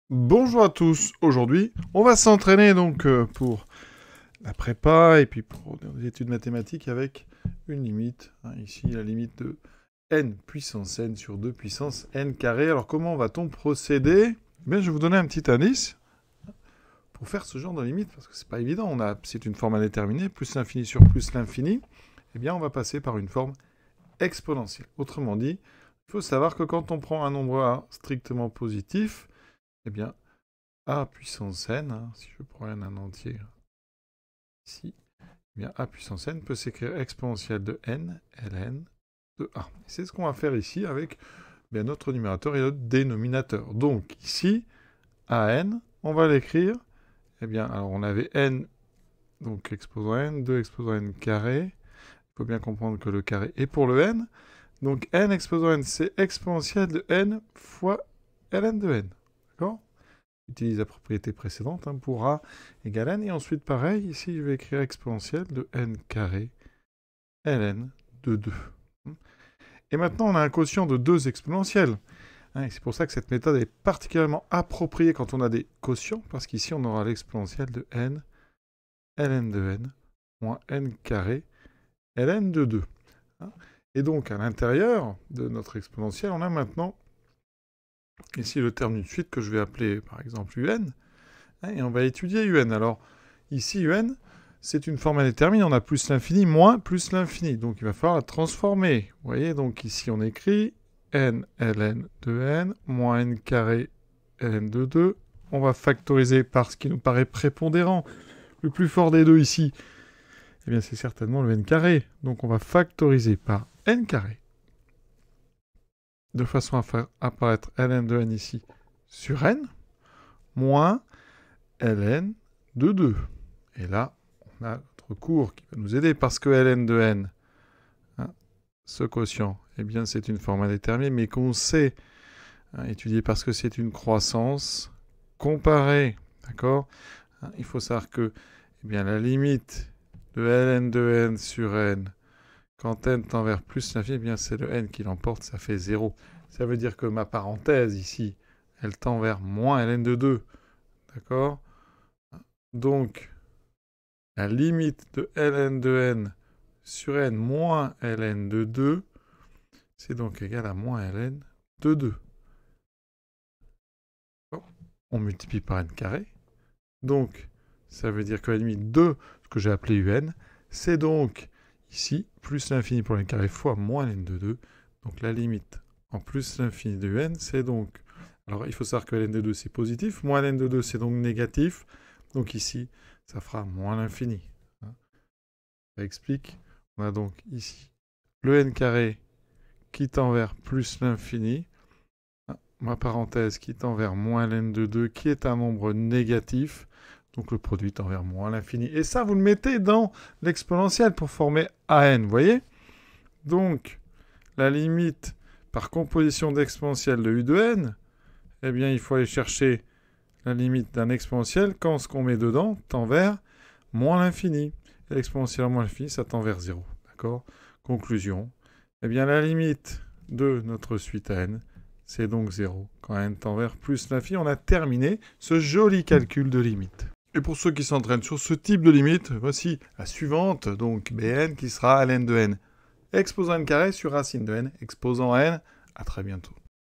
Bonjour à tous. Aujourd'hui, on va s'entraîner donc pour la prépa et puis pour des études mathématiques avec une limite. Ici, la limite de n puissance n sur 2 puissance n carré. Alors, comment va-t-on procéder? Je vais vous donner un petit indice pour faire ce genre de limite parce que c'est pas évident. C'est une forme indéterminée, plus l'infini sur plus l'infini. On va passer par une forme exponentielle. Autrement dit, il faut savoir que quand on prend un nombre a strictement positif, a puissance n, si je prends un entier ici, a puissance n peut s'écrire exponentielle de n, ln, de a. C'est ce qu'on va faire ici avec notre numérateur et notre dénominateur. Donc ici, an, on va l'écrire, alors on avait n, donc exposant n, 2 exposant n carré. Il faut bien comprendre que le carré est pour le n. Donc n exposant n, c'est exponentielle de n fois ln de n. D'accord ? Utilise la propriété précédente pour a égale n. Et ensuite, pareil, ici, je vais écrire exponentielle de n carré ln de 2. Et maintenant, on a un quotient de 2 exponentielles. Et c'est pour ça que cette méthode est particulièrement appropriée quand on a des quotients, parce qu'ici, on aura l'exponentielle de n ln de n moins n carré ln de 2. Et donc, à l'intérieur de notre exponentielle, on a maintenant ici le terme d'une suite que je vais appeler par exemple un, et on va étudier un. Alors ici un, c'est une forme indéterminée, on a plus l'infini moins plus l'infini, donc il va falloir la transformer. Vous voyez, donc ici on écrit n ln de n moins n carré ln de 2, on va factoriser par ce qui nous paraît prépondérant. Le plus fort des deux ici, c'est certainement le n carré, donc on va factoriser par n carré, de façon à faire apparaître ln de n ici sur n, moins ln de 2. Et là, on a notre cours qui va nous aider, parce que ln de n, ce quotient, c'est une forme indéterminée, mais qu'on sait étudier parce que c'est une croissance comparée. D'accord ? Il faut savoir que la limite de ln de n sur n, quand n tend vers plus l'infini, c'est le n qui l'emporte, ça fait 0. Ça veut dire que ma parenthèse ici, elle tend vers moins ln de 2. D'accord ? Donc, la limite de ln de n sur n moins ln de 2, c'est donc égal à moins ln de 2. On multiplie par n carré. Donc, ça veut dire que la limite de ce que j'ai appelé un, c'est donc ici, plus l'infini pour n carré fois moins ln de 2. Donc la limite en plus l'infini de un, c'est donc... Alors il faut savoir que ln de 2 c'est positif, moins ln de 2 c'est donc négatif. Donc ici, ça fera moins l'infini. Ça explique. On a donc ici le n carré qui tend vers plus l'infini. Ma parenthèse qui tend vers moins ln de 2, qui est un nombre négatif. Donc le produit tend vers moins l'infini. Et ça, vous le mettez dans l'exponentielle pour former an, vous voyez ? Donc, la limite par composition d'exponentielle de u de n, il faut aller chercher la limite d'un exponentiel quand ce qu'on met dedans tend vers moins l'infini. Et l'exponentielle moins l'infini, ça tend vers 0. D'accord ? Conclusion. La limite de notre suite à n, c'est donc 0. Quand n tend vers plus l'infini, on a terminé ce joli calcul de limite. Et pour ceux qui s'entraînent sur ce type de limite, voici la suivante, donc bn qui sera ln de n. Exposant n carré sur racine de n, exposant n. À très bientôt.